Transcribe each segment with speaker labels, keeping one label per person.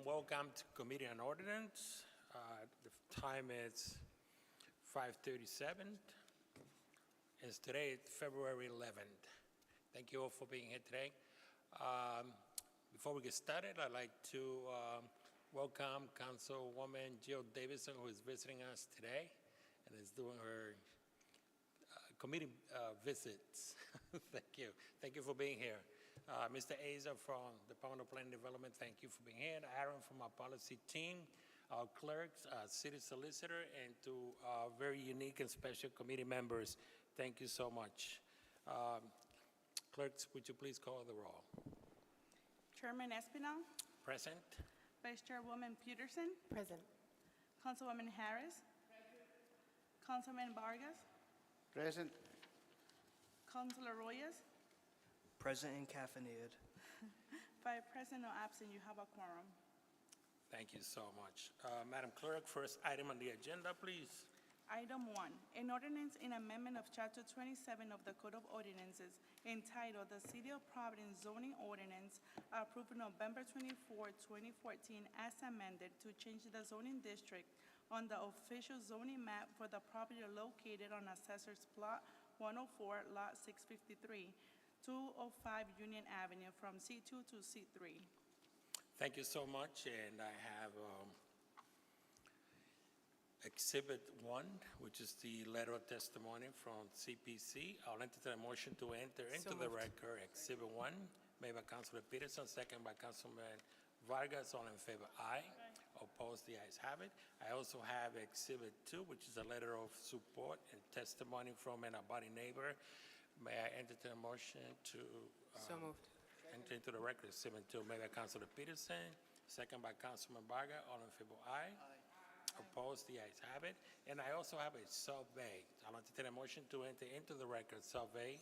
Speaker 1: welcome to Committee on Ordinance. The time is 5:37. It's today, February 11th. Thank you all for being here today. Before we get started, I'd like to welcome Councilwoman Jill Davidson, who is visiting us today and is doing her committee visits. Thank you. Thank you for being here. Mr. Aza from Department of Planning and Development, thank you for being here. Aaron from our policy team, our clerks, city solicitor, and to our very unique and special committee members, thank you so much. Clerks, would you please call the roll?
Speaker 2: Chairman Espinal.
Speaker 1: Present.
Speaker 2: Vice Chairwoman Peterson.
Speaker 3: Present.
Speaker 2: Councilwoman Harris. Present. Councilman Vargas.
Speaker 4: Present.
Speaker 2: Councilor Royas.
Speaker 4: Present and caffeinated.
Speaker 2: 5 present, no absent. You have a quorum.
Speaker 1: Thank you so much. Madam Clerk, first item on the agenda, please.
Speaker 2: Item 1, an ordinance in amendment of Chapter 27 of the Code of Ordinances entitled the City of Providence Zoning Ordinance approved November 24, 2014 as amended to change the zoning district on the official zoning map for the property located on Assessor's Plot 104, Lot 653, 205 Union Avenue from C2 to C3.
Speaker 1: Thank you so much, and I have Exhibit 1, which is the letter of testimony from CPC. I'll entertain a motion to enter into the record Exhibit 1, made by Councilor Peterson, second by Councilman Vargas. All in favor, aye. Opposed, the ayes have it. I also have Exhibit 2, which is a letter of support and testimony from an abutting neighbor. May I entertain a motion to
Speaker 3: So moved.
Speaker 1: enter into the record Exhibit 2, made by Councilor Peterson, second by Councilman Vargas. All in favor, aye. Opposed, the ayes have it. And I also have a survey. I'll entertain a motion to enter into the record survey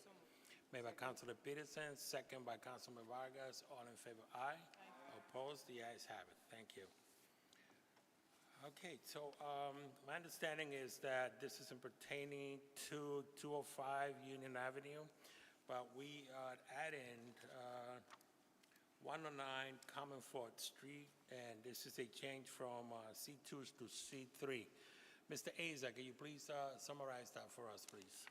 Speaker 1: made by Councilor Peterson, second by Councilman Vargas. All in favor, aye. Opposed, the ayes have it. Thank you. Okay, so my understanding is that this isn't pertaining to 205 Union Avenue, but we are adding 109 Common Fort Street, and this is a change from C2 to C3. Mr. Aza, can you please summarize that for us, please?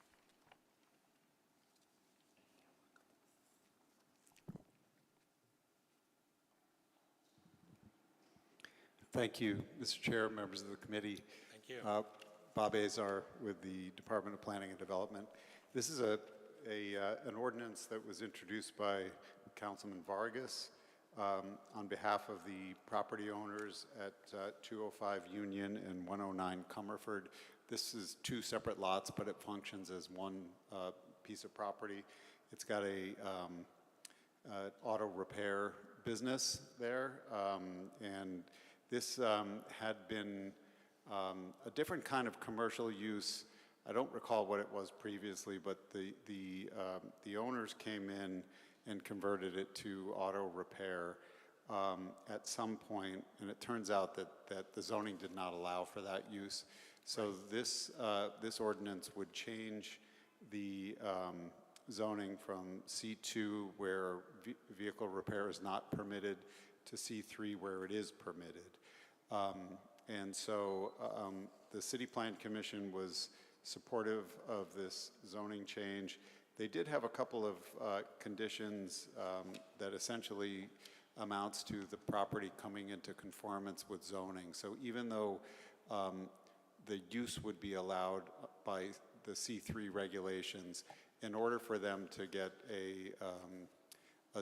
Speaker 5: Thank you, Mr. Chair, members of the committee.
Speaker 1: Thank you.
Speaker 5: Bob Azar with the Department of Planning and Development. This is an ordinance that was introduced by Councilman Vargas on behalf of the property owners at 205 Union and 109 Comerford. This is 2 separate lots, but it functions as one piece of property. It's got a auto repair business there, and this had been a different kind of commercial use. I don't recall what it was previously, but the owners came in and converted it to auto repair at some point, and it turns out that the zoning did not allow for that use. So this ordinance would change the zoning from C2, where vehicle repair is not permitted, to C3, where it is permitted. And so the City Plan Commission was supportive of this zoning change. They did have a couple of conditions that essentially amounts to the property coming into conformance with zoning. So even though the use would be allowed by the C3 regulations, in order for them to get a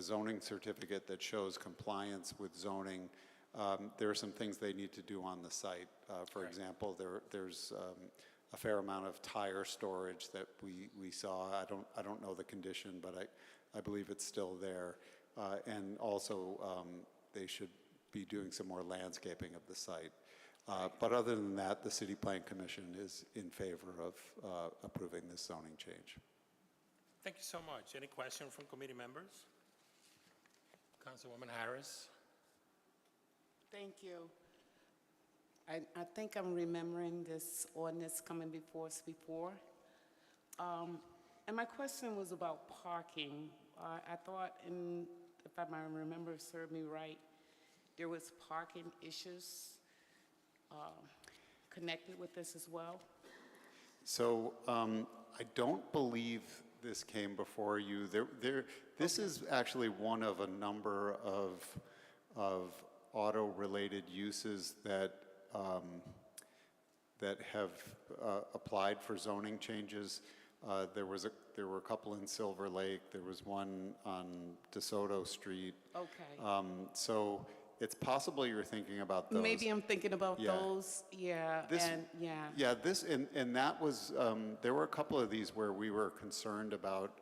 Speaker 5: zoning certificate that shows compliance with zoning, there are some things they need to do on the site. For example, there's a fair amount of tire storage that we saw. I don't know the condition, but I believe it's still there. And also, they should be doing some more landscaping of the site. But other than that, the City Plan Commission is in favor of approving this zoning change.
Speaker 1: Thank you so much. Any question from committee members? Councilwoman Harris.
Speaker 3: Thank you. I think I'm remembering this ordinance coming before us before. And my question was about parking. I thought, if I remember served me right, there was parking issues connected with this as well?
Speaker 5: So I don't believe this came before you. This is actually one of a number of auto-related uses that that have applied for zoning changes. There were a couple in Silver Lake. There was one on DeSoto Street.
Speaker 3: Okay.
Speaker 5: So it's possible you're thinking about those.
Speaker 3: Maybe I'm thinking about
Speaker 5: Yeah.
Speaker 3: those, yeah,
Speaker 5: This-
Speaker 3: and, yeah.
Speaker 5: Yeah, and that was, there were a couple of these where we were concerned about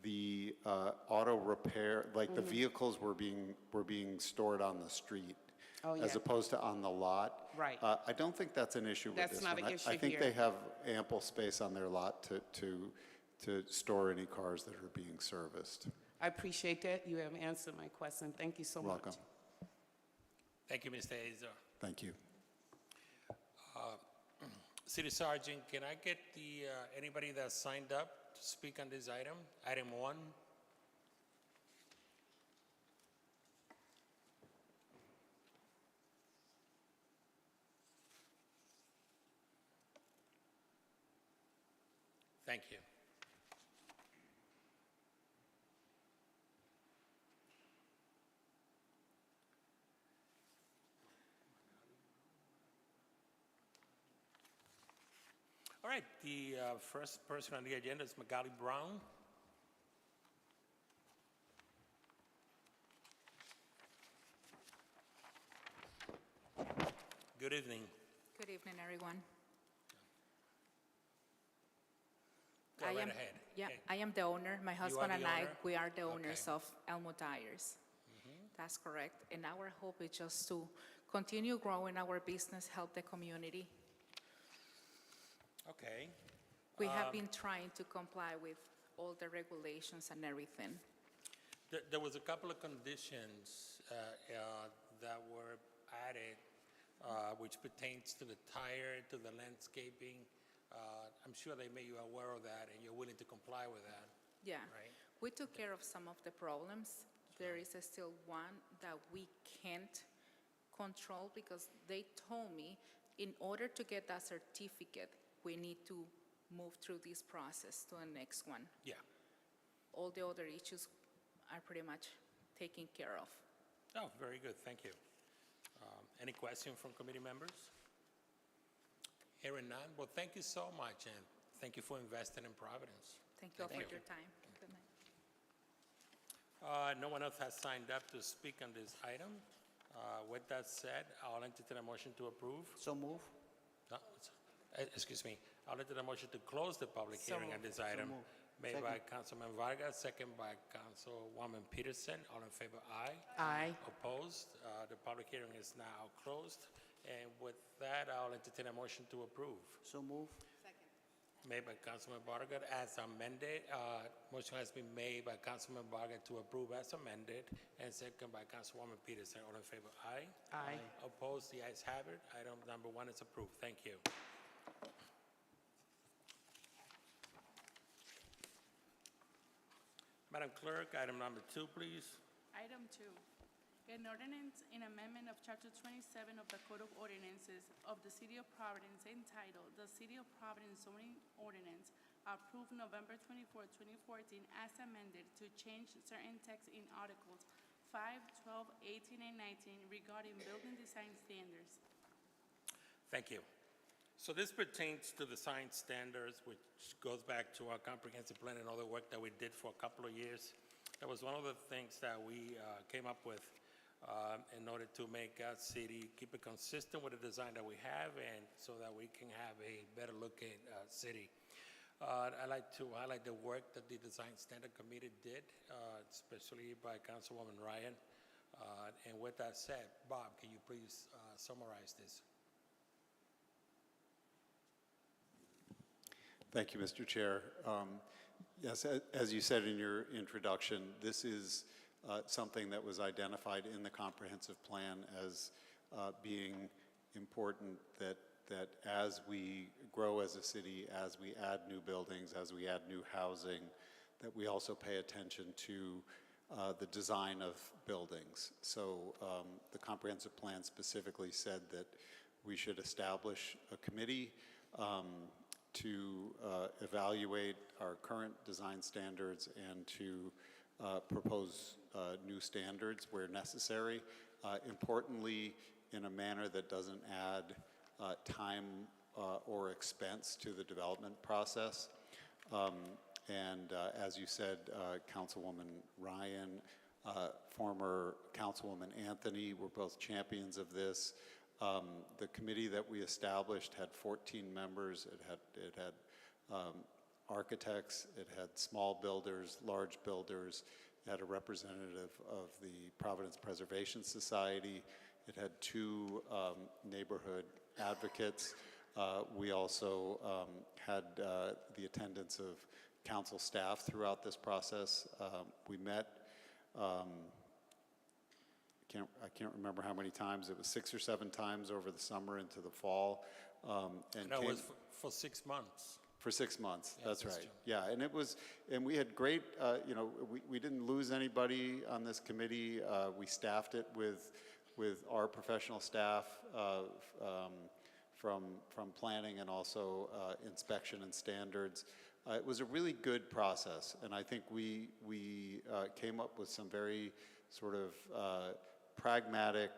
Speaker 5: the auto repair, like the vehicles were being stored on the street
Speaker 3: Oh,
Speaker 5: as
Speaker 3: yeah.
Speaker 5: opposed to on the lot.
Speaker 3: Right.
Speaker 5: I don't think that's an issue with
Speaker 3: That's
Speaker 5: this
Speaker 3: not
Speaker 5: one.
Speaker 3: an
Speaker 5: I
Speaker 3: issue
Speaker 5: think
Speaker 3: here.
Speaker 5: they have ample space on their lot to store any cars that are being serviced.
Speaker 3: I appreciate that. You have answered my question. Thank you so much.
Speaker 5: Welcome.
Speaker 1: Thank you, Mr. Azar.
Speaker 5: Thank you.
Speaker 1: City Sergeant, can I get anybody that signed up to speak on this item? Item 1. Thank you. All right, the first person on the agenda is Magali Brown. Good evening.
Speaker 6: Good evening, everyone.
Speaker 1: Go
Speaker 6: I
Speaker 1: right
Speaker 6: am,
Speaker 1: ahead.
Speaker 6: Yeah,
Speaker 1: Hey.
Speaker 6: I am the owner. My husband
Speaker 1: the
Speaker 6: and I,
Speaker 1: owner?
Speaker 6: we are the owners
Speaker 1: Okay.
Speaker 6: of Elmo Tires. That's correct. And our hope is just to continue growing our business, help the community.
Speaker 1: Okay.
Speaker 6: We have been trying to comply with all the regulations and everything.
Speaker 1: There was a couple of conditions that were added, which pertains to the tire, to the landscaping. I'm sure they made you aware of that, and you're willing to comply with that,
Speaker 6: Yeah.
Speaker 1: right?
Speaker 6: We took care of some of the problems. There is still one that we can't control because they told me in order to get that certificate, we need to move through this process to the next one.
Speaker 1: Yeah.
Speaker 6: All the other issues are pretty much taken care of.
Speaker 1: Oh, very good, thank you. Any question from committee members? Hearing none, well, thank you so much, and thank you for investing in Providence.
Speaker 6: Thank you all
Speaker 1: Thank
Speaker 6: for
Speaker 1: you.
Speaker 6: your time. Good night.
Speaker 1: No one else has signed up to speak on this item. With that said, I'll entertain a motion to approve.
Speaker 4: So move.
Speaker 1: No, excuse me, I'll entertain a motion to close the public
Speaker 3: So
Speaker 1: hearing on
Speaker 3: moved.
Speaker 1: this item.
Speaker 4: moved.
Speaker 1: Made by Councilman Vargas, second by Councilwoman Peterson. All in favor, aye.
Speaker 3: Aye.
Speaker 1: Opposed? The public hearing is now closed. And with that, I'll entertain a motion to approve.
Speaker 4: So move.
Speaker 1: Made by Councilman Vargas as amended. Motion has been made by Councilman Vargas to approve as amended, and second by Councilwoman Peterson. All in favor, aye.
Speaker 3: Aye.
Speaker 1: Opposed? The ayes have it. Item number 1 is approved. Thank you. Madam Clerk, item number 2, please.
Speaker 2: Item 2, an ordinance in amendment of Chapter 27 of the Code of Ordinances of the City of Providence entitled The City of Providence Zoning Ordinance approved November 24, 2014, as amended to change certain text in Articles 5, 12, 18, and 19 regarding building design standards.
Speaker 1: Thank you. So this pertains to the science standards, which goes back to our comprehensive plan and other work that we did for a couple of years. That was one of the things that we came up with in order to make our city, keep it consistent with the design that we have, and so that we can have a better looking city. I'd like to highlight the work that the Design Standard Committee did, especially by Councilwoman Ryan. And with that said, Bob, can you please summarize this?
Speaker 5: Thank you, Mr. Chair. Yes, as you said in your introduction, this is something that was identified in the comprehensive plan as being important, that as we grow as a city, as we add new buildings, as we add new housing, that we also pay attention to the design of buildings. So the comprehensive plan specifically said that we should establish a committee to evaluate our current design standards and to propose new standards where necessary. Importantly, in a manner that doesn't add time or expense to the development process. And as you said, Councilwoman Ryan, former Councilwoman Anthony were both champions of this. The committee that we established had 14 members. It had architects, it had small builders, large builders, it had a representative of the Providence Preservation Society, it had 2 neighborhood advocates. We also had the attendance of council staff throughout this process. We met, I can't remember how many times, it was 6 or 7 times over the summer into the fall.
Speaker 1: And that was for 6 months.
Speaker 5: For 6 months,
Speaker 1: Yeah,
Speaker 5: that's
Speaker 1: that's
Speaker 5: right.
Speaker 1: true.
Speaker 5: Yeah, and it was, and we had great, we didn't lose anybody on this committee. We staffed it with our professional staff from planning and also inspection and standards. It was a really good process, and I think we came up with some very sort of pragmatic,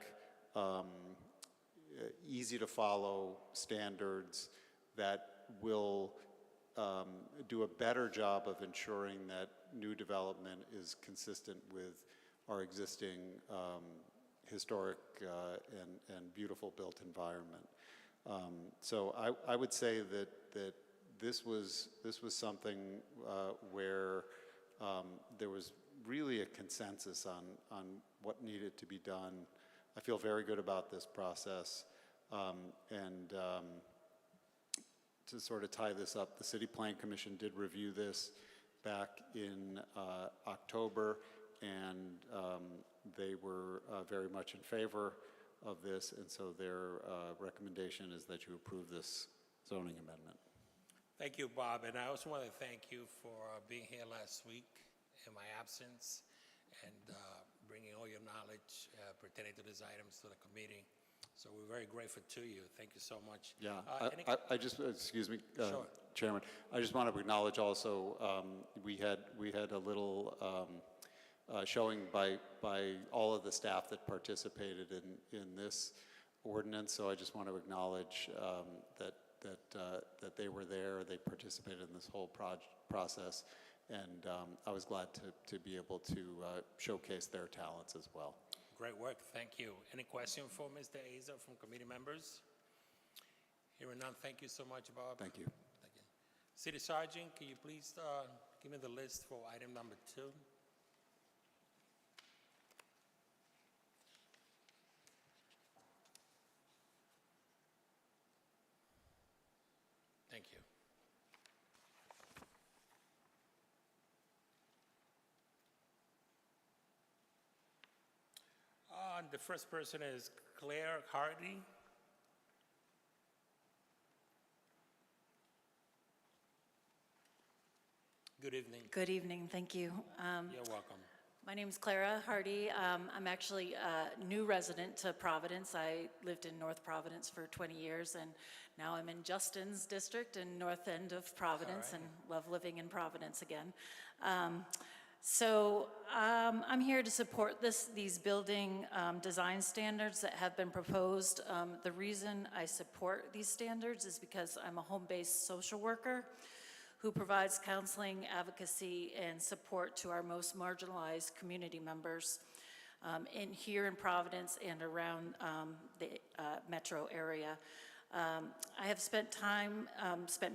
Speaker 5: easy to follow standards that will do a better job of ensuring that new development is consistent with our existing historic and beautiful built environment. So I would say that this was something where there was really a consensus on what needed to be done. I feel very good about this process, and to sort of tie this up, the City Plan Commission did review this back in October, and they were very much in favor of this, and so their recommendation is that you approve this zoning amendment.
Speaker 1: Thank you, Bob, and I also want to thank you for being here last week in my absence and bringing all your knowledge pertaining to these items to the committee. So we're very grateful to you. Thank you so much.
Speaker 5: Yeah,
Speaker 1: any-
Speaker 5: I just, excuse me,
Speaker 1: Sure.
Speaker 5: Chairman, I just want to acknowledge also, we had a little showing by all of the staff that participated in this ordinance, so I just want to acknowledge that they were there, they participated in this whole process, and I was glad to be able to showcase their talents as well.
Speaker 1: Great work, thank you. Any question for Mr. Aza from committee members? Hearing none, thank you so much, Bob.
Speaker 5: Thank you.
Speaker 1: Thank you. City Sergeant, can you please give me the list for item number 2? Thank you. The first person is Claire Hardy. Good evening.
Speaker 7: Good evening, thank you.
Speaker 1: You're welcome.
Speaker 7: My name is Clara Hardy. I'm actually a new resident to Providence. I lived in North Providence for 20 years, and now I'm in Justin's district in north end of Providence,
Speaker 1: All right.
Speaker 7: and love living in Providence again. I'm here to support these building design standards that have been proposed. The reason I support these standards is because I'm a home-based social worker who provides counseling, advocacy, and support to our most marginalized community members here in Providence and around the metro area. I have spent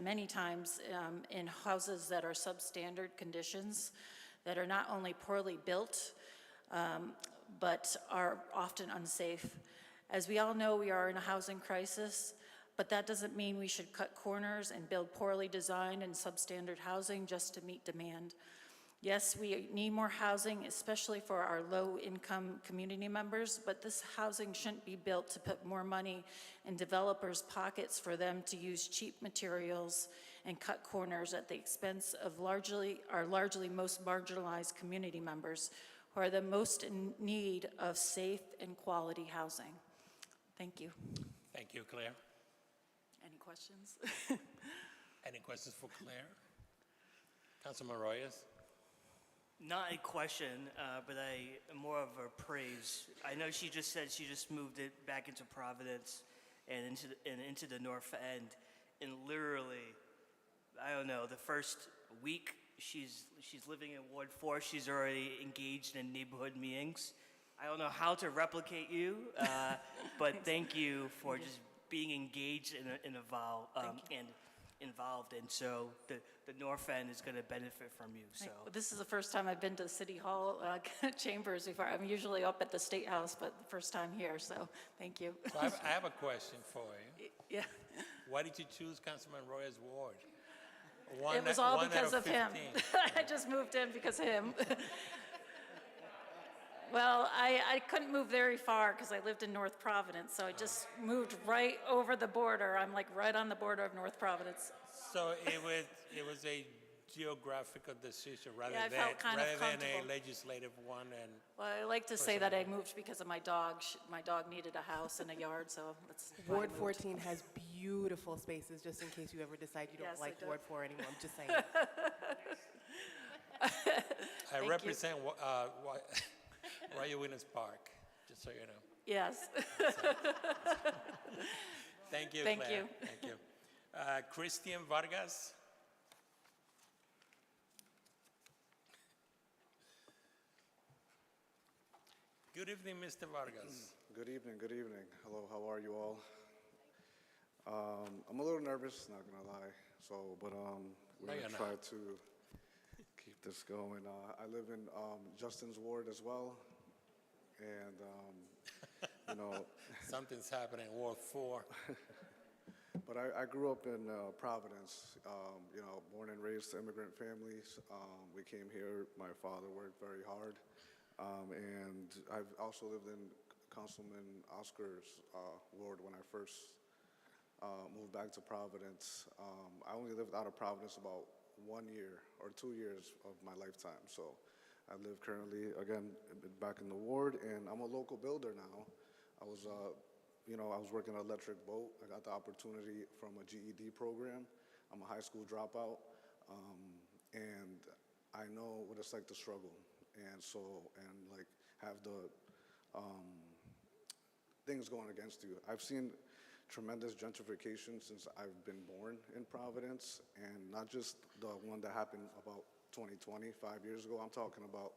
Speaker 7: many times in houses that are substandard conditions, that are not only poorly built, but are often unsafe. As we all know, we are in a housing crisis, but that doesn't mean we should cut corners and build poorly designed and substandard housing just to meet demand. Yes, we need more housing, especially for our low-income community members, but this housing shouldn't be built to put more money in developers' pockets for them to use cheap materials and cut corners at the expense of our largely most marginalized community members who are the most in need of safe and quality housing. Thank you.
Speaker 1: Thank you, Claire.
Speaker 7: Any questions?
Speaker 1: Any questions for Claire? Councilman Royas?
Speaker 4: Not a question, but more of a praise. I know she just said she just moved it back into Providence and into the North End, and literally, I don't know, the first week she's living in Ward 4, she's already engaged in neighborhood meetings. I don't know how to replicate you, but thank you for just being engaged and involved, and so the North End is going to benefit from you. So
Speaker 7: This is the first time I've been to City Hall chambers before. I'm usually up at the State House, but the first time here, so thank you.
Speaker 1: So I have a question for you.
Speaker 7: Yeah,
Speaker 1: Why did you choose Councilman Royas' ward?
Speaker 7: it was all
Speaker 1: One out
Speaker 7: because of him.
Speaker 1: 15.
Speaker 7: I just moved in because of him. Well, I couldn't move very far because I lived in North Providence, so I just moved right over the border. I'm like right on the border of North Providence.
Speaker 1: So it was a geographical decision rather
Speaker 7: Yeah, I
Speaker 1: than
Speaker 7: felt kind of
Speaker 1: a
Speaker 7: comfortable.
Speaker 1: legislative one. And
Speaker 7: Well, I like to say that I moved because of my dog. My dog needed a house and a yard, so that's why I
Speaker 8: Ward
Speaker 7: moved.
Speaker 8: 14 has beautiful spaces, just in case you ever decide you don't
Speaker 7: Yes,
Speaker 8: like
Speaker 7: it does.
Speaker 8: Ward 4 anymore. I'm just saying.
Speaker 1: I
Speaker 7: you.
Speaker 1: represent Royal Williams Park, just so you know.
Speaker 7: Yes.
Speaker 1: Thank you,
Speaker 7: Thank
Speaker 1: Claire.
Speaker 7: you.
Speaker 1: Thank you. Christian Vargas. Good evening, Mr. Vargas.
Speaker 9: Good evening, good evening. Hello, how are you all? I'm a little nervous, not gonna lie. But we're
Speaker 1: No,
Speaker 9: gonna
Speaker 1: you're
Speaker 9: try
Speaker 1: not.
Speaker 9: to keep this going. I live in Justin's ward as well, and you know,
Speaker 1: Something's happening in Ward 4.
Speaker 9: but I grew up in Providence. You know, born and raised to immigrant families. We came here. My father worked very hard, and I've also lived in Councilman Oscar's ward when I first moved back to Providence. I only lived out of Providence about 1 year or 2 years of my lifetime. So I live currently, again, back in the ward, and I'm a local builder now. I was, you know, I was working an electric boat. I got the opportunity from a GED program. I'm a high school dropout, and I know what it's like to struggle. And so, and like have the things going against you. I've seen tremendous gentrification since I've been born in Providence, and not just the one that happened about 20, 5 years ago. I'm talking about,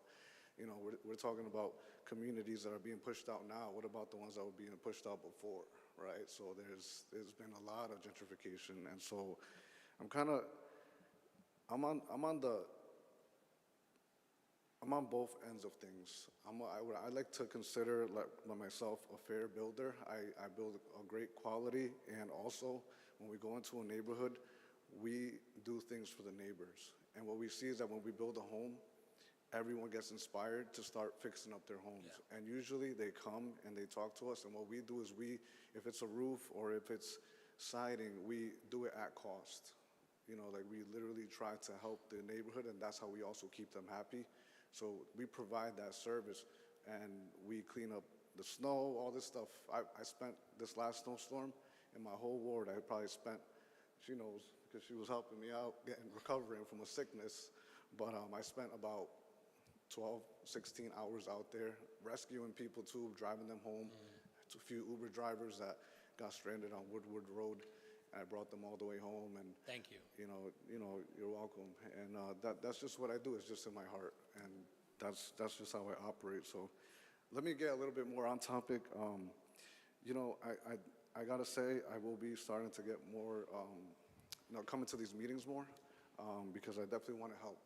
Speaker 9: you know, we're talking about communities that are being pushed out now. What about the ones that were being pushed out before, right? So there's been a lot of gentrification, and so I'm on both ends of things. I like to consider like myself a fair builder. I build a great quality, and also when we go into a neighborhood, we do things for the neighbors. And what we see is that when we build a home, everyone gets inspired to start fixing up their homes. Yeah. And usually they come and they talk to us, and what we do is if it's a roof or if it's siding, we do it at cost. You know, like we literally try to help the neighborhood, and that's how we also keep them happy. So we provide that service, and we clean up the snow, all this stuff. I spent this last snowstorm in my whole ward. I probably spent, she knows, because she was helping me out recovering from a sickness. But I spent about 12, 16 hours out there rescuing people too, driving them home. To a few Uber drivers that got stranded on Woodward Road. I brought them all the way home, and
Speaker 1: Thank you.
Speaker 9: You know, you're welcome. And that's just what I do. It's just in my heart, and that's just how I operate. So, let me get a little bit more on topic. You know, I gotta say, I will be starting to get more, you know, coming to these meetings more, because I definitely want to help.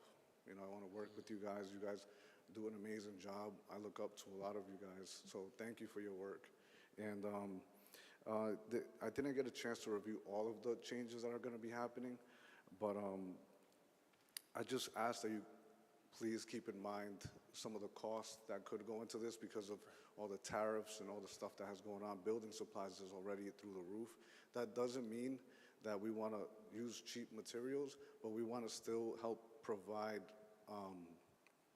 Speaker 9: You know, I want to work with you guys. You guys do an amazing job. I look up to a lot of you guys. So thank you for your work. And I didn't get a chance to review all of the changes that are going to be happening, but I just ask that you please keep in mind some of the costs that could go into this because of all the tariffs and all the stuff that has going on. Building supplies is already through the roof. That doesn't mean that we want to use cheap materials, but we want to still help provide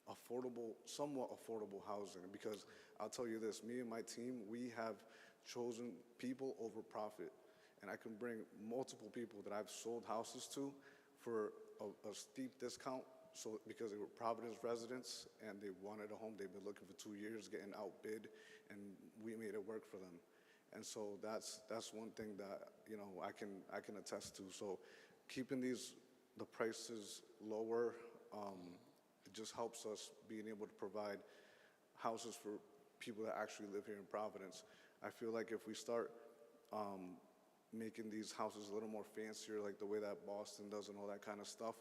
Speaker 9: affordable, somewhat affordable housing. Because I'll tell you this, me and my team, we have chosen people over profit. And I can bring multiple people that I've sold houses to for a steep discount. So because they were Providence residents and they wanted a home, they've been looking for 2 years, getting outbid, and we made it work for them. And so that's one thing that, you know, I can attest to. So keeping the prices lower, it just helps us being able to provide houses for people that actually live here in Providence. I feel like if we start making these houses a little more fancier, like the way that Boston does and all that kind of stuff,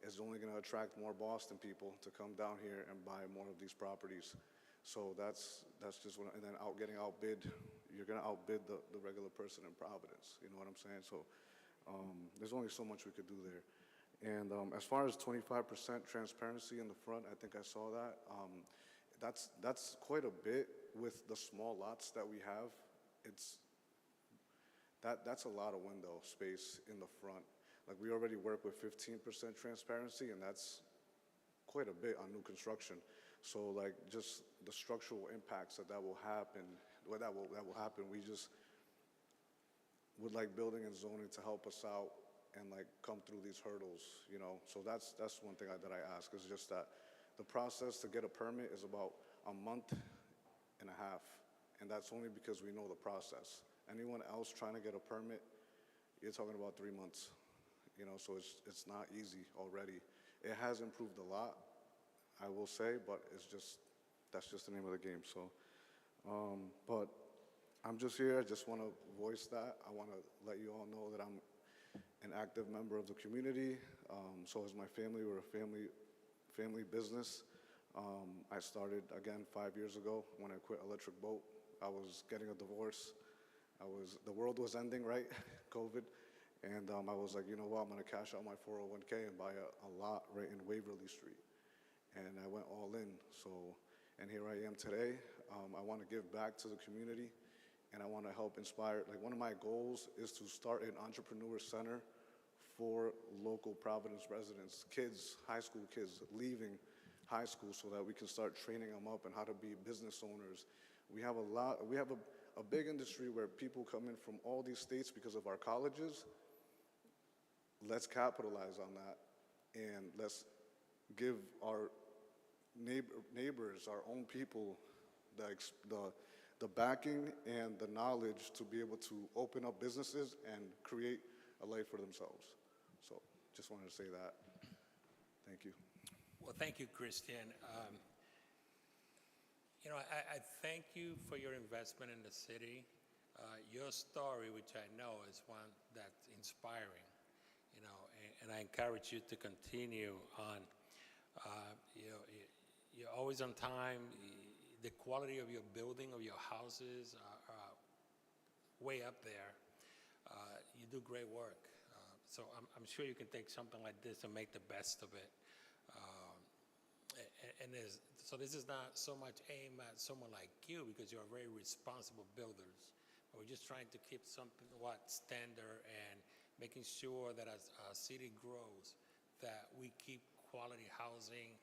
Speaker 9: is only going to attract more Boston people to come down here and buy more of these properties. So that's just what, and then getting outbid, you're going to outbid the regular person in Providence. You know what I'm saying? So there's only so much we could do there. And as far as 25% transparency in the front, I think I saw that. That's quite a bit with the small lots that we have. That's a lot of window space in the front. Like, we already work with 15% transparency, and that's quite a bit on new construction. So, like, just the structural impacts that will happen, we just would like building and zoning to help us out and, like, come through these hurdles, you know? So that's one thing that I ask, is just that the process to get a permit is about a month and a half, and that's only because we know the process. Anyone else trying to get a permit, you're talking about 3 months. You know, so it's not easy already. It has improved a lot, I will say, but that's just the name of the game. So, but I'm just here. I just want to voice that. I want to let you all know that I'm an active member of the community. So is my family. We're a family business. I started, again, 5 years ago when I quit Electric Boat. I was getting a divorce. The world was ending, right? COVID. And I was like, you know what, I'm going to cash out my 401k and buy a lot right in Waverly Street. And I went all in. So, and here I am today. I want to give back to the community, and I want to help inspire. Like, one of my goals is to start an entrepreneur center for local Providence residents, kids, high school kids leaving high school, so that we can start training them up and how to be business owners. We have a big industry where people come in from all these states because of our colleges. Let's capitalize on that, and let's give our neighbors, our own people, the backing and the knowledge to be able to open up businesses and create a life for themselves. So just wanted to say that. Thank you.
Speaker 1: Well, thank you, Christian. You know, I thank you for your investment in the city. Your story, which I know is one that's inspiring, you know, and I encourage you to continue on. You know, you're always on time. The quality of your building, of your houses are way up there. You do great work. So I'm sure you can take something like this and make the best of it. So this is not so much aimed at someone like you, because you're very responsible builders. But we're just trying to keep something standard and making sure that as our city grows, that we keep quality housing,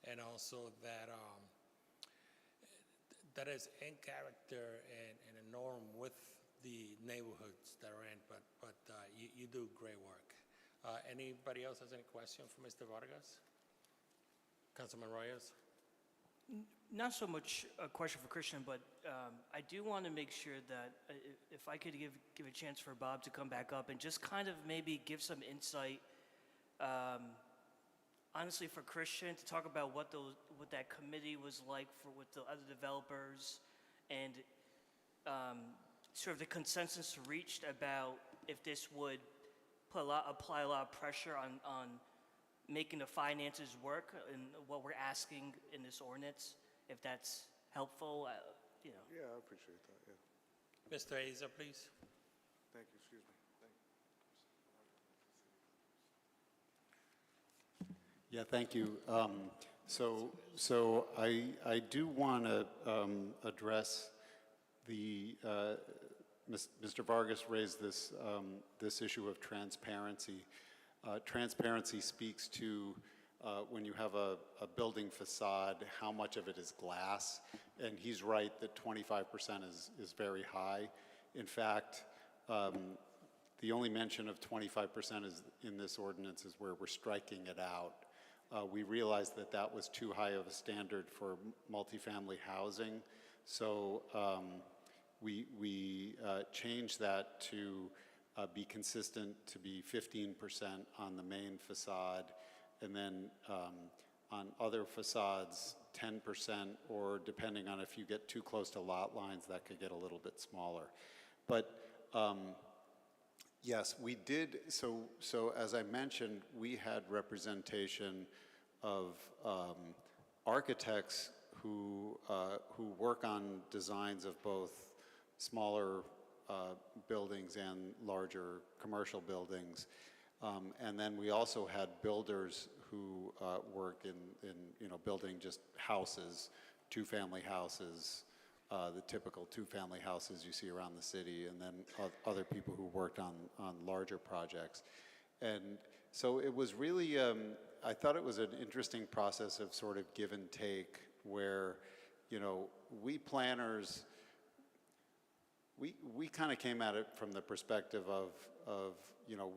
Speaker 1: and also that that is in character and a norm with the neighborhoods that are in. But you do great work. Anybody else has any question for Mr. Vargas? Councilman Reyes?
Speaker 4: Not so much a question for Christian, but I do want to make sure that if I could give a chance for Bob to come back up and just kind of maybe give some insight, honestly, for Christian, to talk about what that committee was like with the other developers, and sort of the consensus reached about if this would apply a lot of pressure on making the finances work and what we're asking in this ordinance, if that's helpful, you know.
Speaker 9: Yeah, I appreciate that, yeah.
Speaker 1: Mr. Aiza, please.
Speaker 9: Thank you, excuse me.
Speaker 5: Yeah, thank you. So I do want to address the, Mr. Vargas raised this issue of transparency. Transparency speaks to when you have a building facade, how much of it is glass. And he's right that 25% is very high. In fact, the only mention of 25% is in this ordinance is where we're striking it out. We realized that that was too high of a standard for multifamily housing, so we changed that to be consistent to be 15% on the main facade, and then on other facades, 10%, or depending on if you get too close to lot lines, that could get a little bit smaller. But yes, we did, so as I mentioned, we had representation of architects who work on designs of both smaller buildings and larger commercial buildings. And then we also had builders who work in building just houses, two-family houses, the typical two-family houses you see around the city, and then other people who worked on larger projects. And so it was really, I thought it was an interesting process of sort of give and take where, we planners, we kind of came at it from the perspective of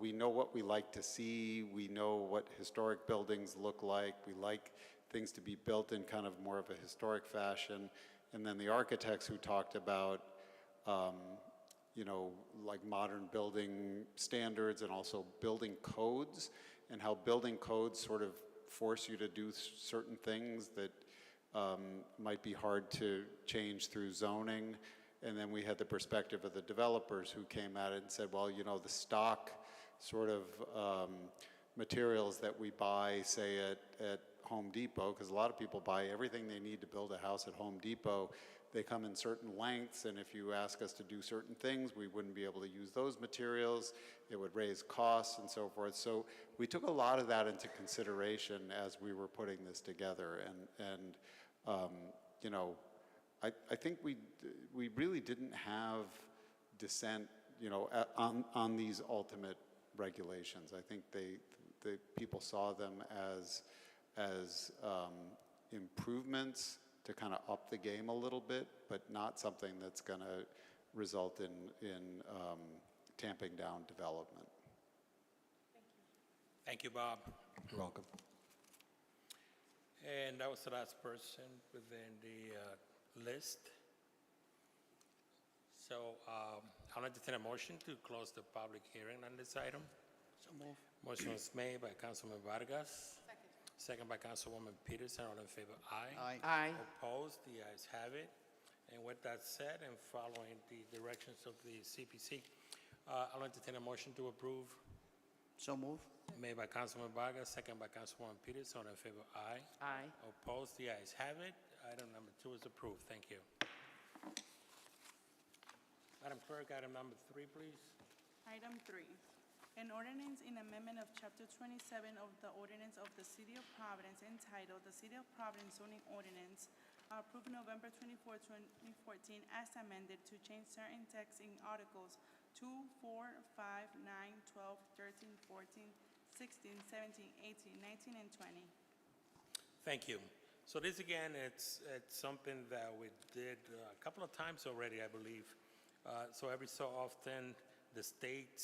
Speaker 5: we know what we like to see, we know what historic buildings look like, we like things to be built in kind of more of a historic fashion. And then the architects who talked about, like modern building standards and also building codes, and how building codes sort of force you to do certain things that might be hard to change through zoning. And then we had the perspective of the developers who came at it and said, well, the stock sort of materials that we buy, say at Home Depot, because a lot of people buy everything they need to build a house at Home Depot. They come in certain lengths, and if you ask us to do certain things, we wouldn't be able to use those materials. It would raise costs and so forth. So we took a lot of that into consideration as we were putting this together. And I think we really didn't have dissent, on these ultimate regulations. I think the people saw them as improvements to kind of up the game a little bit, but not something that's going to result in tamping down development.
Speaker 1: Thank you, Bob.
Speaker 5: You're welcome.
Speaker 1: And that was the last person within the list. So I'll entertain a motion to close the public hearing on this item.
Speaker 8: So move.
Speaker 1: Motion was made by Councilman Vargas. Second by Councilwoman Peterson. All in favor, aye.
Speaker 3: Aye.
Speaker 1: Opposed? The ayes have it. And with that said, and following the directions of the CPC, I'll entertain a motion to approve.
Speaker 8: So move.
Speaker 1: Made by Councilman Vargas, second by Councilwoman Peterson. All in favor, aye.
Speaker 3: Aye.
Speaker 1: Opposed? The ayes have it. Item number 2 is approved. Thank you. Madam Clerk, item number 3, please.
Speaker 2: Item 3, an ordinance in amendment of Chapter 27 of the Ordinance of the City of Providence entitled the City of Providence Zoning Ordinance, approved November 24, 2014, as amended to change certain text in Articles 2, 4, 5, 9, 12, 13, 14, 16, 17, 18, 19, and 20.
Speaker 1: Thank you. So this again, it's something that we did a couple of times already, I believe. So every so often, the state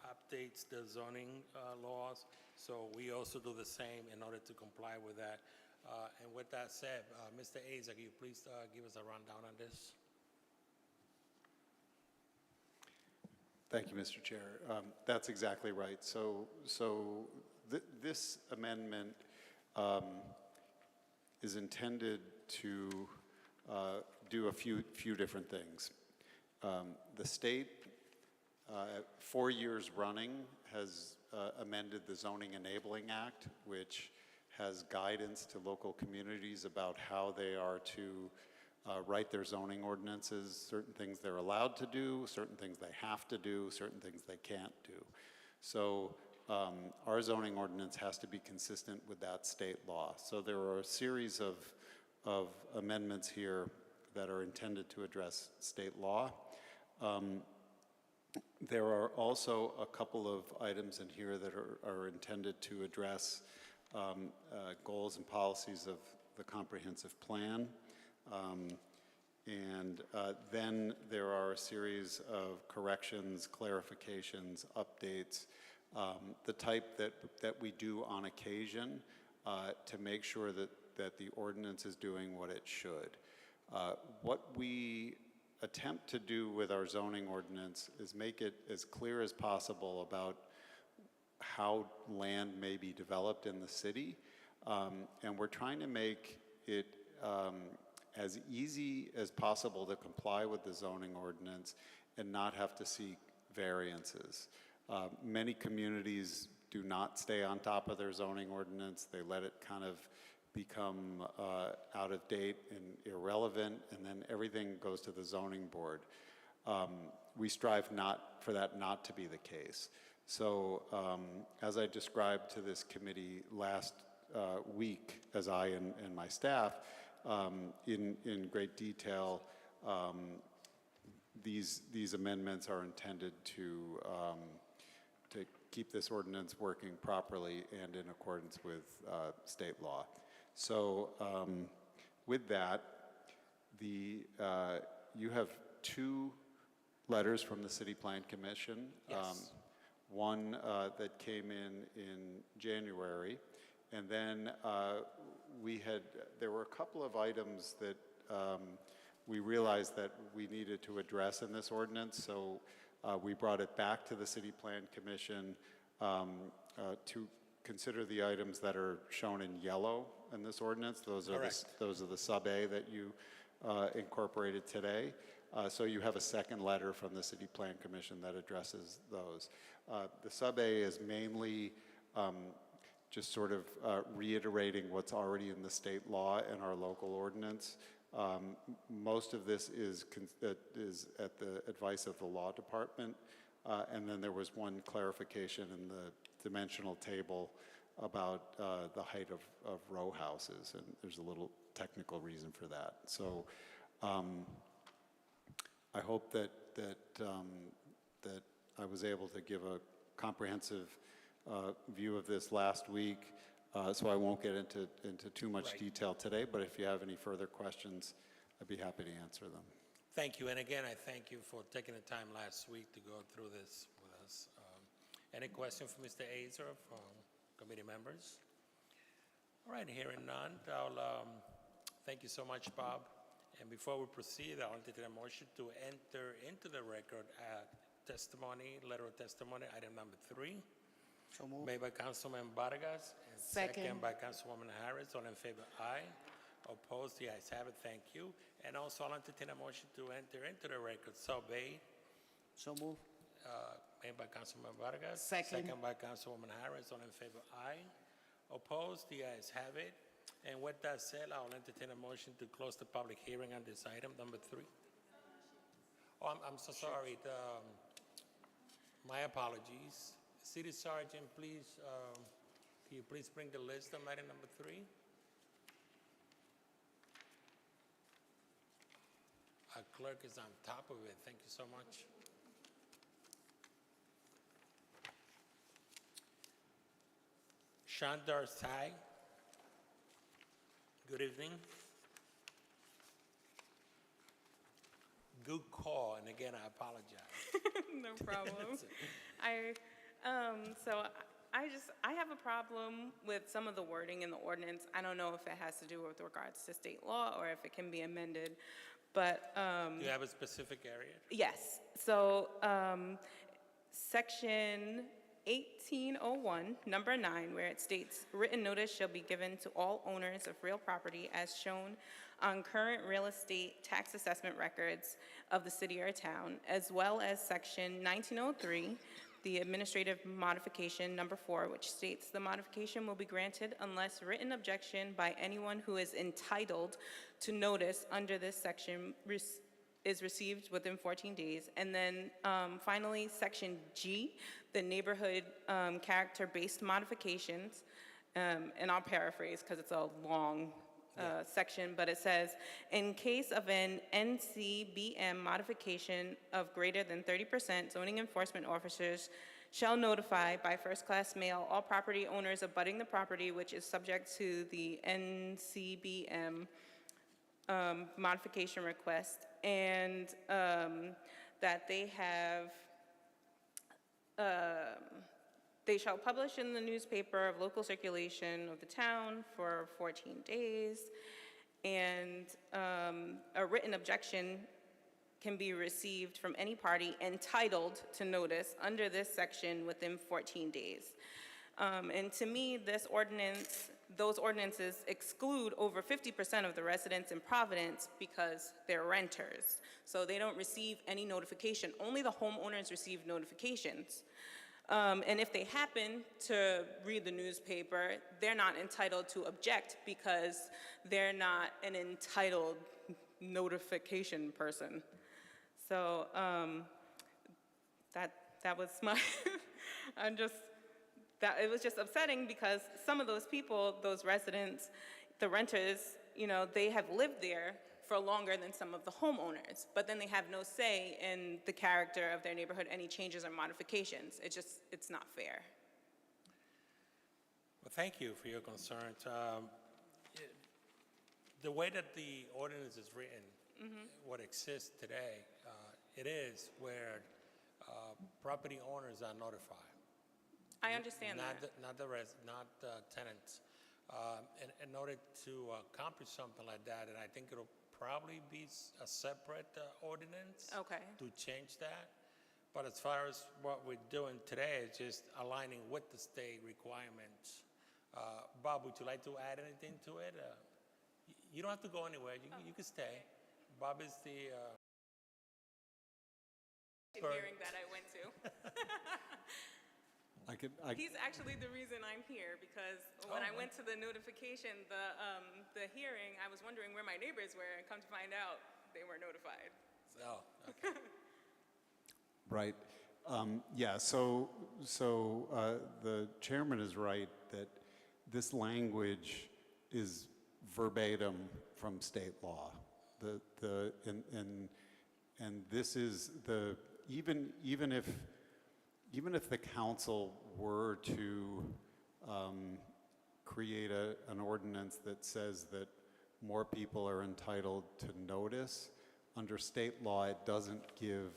Speaker 1: updates the zoning laws. So we also do the same in order to comply with that. And with that said, Mr. Aiza, can you please give us a rundown on this?
Speaker 5: Thank you, Mr. Chair. That's exactly right. So this amendment is intended to do a few different things. The state, 4 years running, has amended the Zoning Enabling Act, which has guidance to local communities about how they are to write their zoning ordinances, certain things they're allowed to do, certain things they have to do, certain things they can't do. So our zoning ordinance has to be consistent with that state law. So there are a series of amendments here that are intended to address state law. There are also a couple of items in here that are intended to address goals and policies of the comprehensive plan. And then there are a series of corrections, clarifications, updates, the type that we do on occasion to make sure that the ordinance is doing what it should. What we attempt to do with our zoning ordinance is make it as clear as possible about how land may be developed in the city. And we're trying to make it as easy as possible to comply with the zoning ordinance and not have to seek variances. Many communities do not stay on top of their zoning ordinance. They let it kind of become out of date and irrelevant, and then everything goes to the zoning board. We strive for that not to be the case. So as I described to this committee last week, as I and my staff, in great detail, these amendments are intended to keep this ordinance working properly and in accordance with state law. So with that, you have two letters from the City Plan Commission.
Speaker 1: Yes.
Speaker 5: One that came in January, and then there were a couple of items that we realized that we needed to address in this ordinance, so we brought it back to the City Plan Commission to consider the items that are shown in yellow in this ordinance. Those are the sub-A that you incorporated today. So you have a second letter from the City Plan Commission that addresses those. The sub-A is mainly just sort of reiterating what's already in the state law and our local ordinance. Most of this is at the advice of the law department. And then there was one clarification in the dimensional table about the height of row houses, and there's a little technical reason for that. So I hope that I was able to give a comprehensive view of this last week, so I won't get into too much detail today, but if you have any further questions, I'd be happy to answer them.
Speaker 1: Thank you, and again, I thank you for taking the time last week to go through this with us. Any question for Mr. Azer from committee members? All right, hearing none, I'll thank you so much, Bob. And before we proceed, I'll entertain a motion to enter into the record letter of testimony, item number 3.
Speaker 8: So moved.
Speaker 1: Made by Councilman Vargas and second by Councilwoman Harris. All in favor, aye. Opposed, the ayes have it. Thank you. And also, I'll entertain a motion to enter into the record sub-A.
Speaker 8: So moved.
Speaker 1: Made by Councilman Vargas.
Speaker 3: Second.
Speaker 1: Second by Councilwoman Harris. All in favor, aye. Opposed, the ayes have it. And with that said, I'll entertain a motion to close the public hearing on this item, number 3. Oh, I'm so sorry. My apologies. City Sergeant, please, can you please bring the list on item number 3? Our clerk is on top of it. Thank you so much. Shandar Sai. Good evening. Good call, and again, I apologize.
Speaker 10: No problem. I have a problem with some of the wording in the ordinance. I don't know if it has to do with regards to state law or if it can be amended, but
Speaker 1: Do you have a specific area?
Speaker 10: yes. So section 1801, number 9, where it states, written notice shall be given to all owners of real property as shown on current real estate tax assessment records of the city or town, as well as section 1903, the administrative modification number 4, which states the modification will be granted unless written objection by anyone who is entitled to notice under this section is received within 14 days. And then finally, section G, the neighborhood character-based modifications, and I'll paraphrase because it's a long section, but it says, in case of an NCBM modification of greater than 30%, zoning enforcement officers shall notify by first-class mail all property owners abutting the property which is subject to the NCBM modification request, and that they shall publish in the newspaper of local circulation of the town for 14 days, and a written objection can be received from any party entitled to notice under this section within 14 days. And to me, those ordinances exclude over 50% of the residents in Providence because they're renters. So they don't receive any notification. Only the homeowners receive notifications. And if they happen to read the newspaper, they're not entitled to object because they're not an entitled notification person. So that was my, it was just upsetting because some of those people, those residents, the renters, they have lived there for longer than some of the homeowners, but then they have no say in the character of their neighborhood, any changes or modifications. It's not fair.
Speaker 1: Well, thank you for your concerns. The way that the ordinance is written, what exists today, it is where property owners are notified.
Speaker 10: I understand
Speaker 1: Not
Speaker 10: that.
Speaker 1: not the tenants. In order to accomplish something like that, and I think it'll probably be a separate ordinance
Speaker 10: Okay.
Speaker 1: to change that. But as far as what we're doing today is just aligning with the state requirements. Bob, would you like to add anything to it? You don't have to go anywhere. You can stay. Bob is the
Speaker 10: Hearing that I went to.
Speaker 5: He's
Speaker 10: He's actually the reason I'm here, because when I went to the notification, the hearing, I was wondering where my neighbors were, and come to find out, they weren't notified.
Speaker 1: okay.
Speaker 5: Right. Yeah, so the chairman is right that this language is verbatim from state law. And this is even if the council were to create an ordinance that says that more people are entitled to notice, under state law, it doesn't give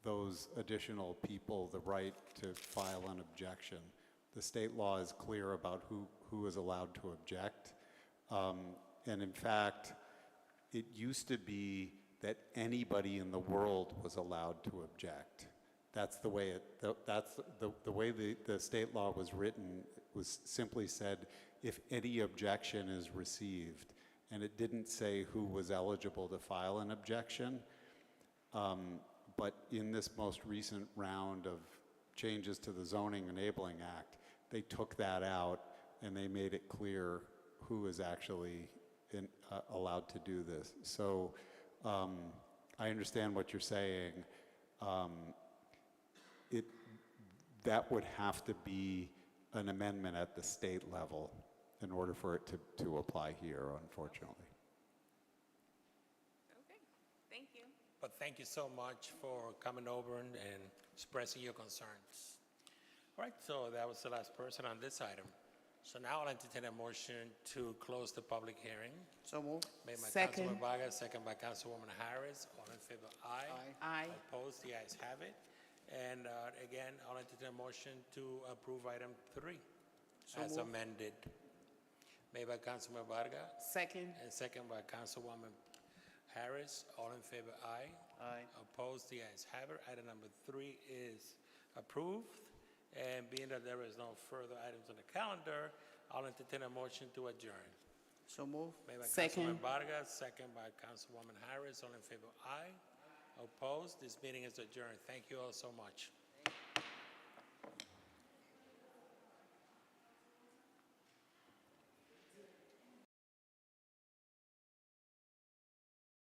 Speaker 5: those additional people the right to file an objection. The state law is clear about who is allowed to object. And in fact, it used to be that anybody in the world was allowed to object. That's the way the way the state law was written. Was simply said, if any objection is received, and it didn't say who was eligible to file an objection. But in this most recent round of changes to the Zoning Enabling Act, they took that out and they made it clear who is actually allowed to do this. So I understand what you're saying. That would have to be an amendment at the state level in order for it to apply here, unfortunately.
Speaker 10: Okay, thank you.
Speaker 1: But thank you so much for coming over and expressing your concerns. All right, so that was the last person on this item. So now I'll entertain a motion to close the public hearing.
Speaker 3: So moved.
Speaker 1: Made by
Speaker 3: Second.
Speaker 1: Councilman Vargas, second by Councilwoman Harris. All in favor, aye.
Speaker 3: Aye.
Speaker 1: Opposed, the ayes have it. And again, I'll entertain a motion to approve item 3 as
Speaker 3: moved.
Speaker 1: amended. Made by Councilman Vargas
Speaker 3: Second.
Speaker 1: and second by Councilwoman Harris. All in favor, aye.
Speaker 3: Aye.
Speaker 1: Opposed, the ayes have it. Item number 3 is approved. And being that there is no further items on the calendar, I'll entertain a motion to adjourn.
Speaker 3: So moved.
Speaker 1: Made by
Speaker 3: Second.
Speaker 1: Councilman Vargas, second by Councilwoman Harris. All in favor, aye. Opposed, this meeting is adjourned. Thank you all so much.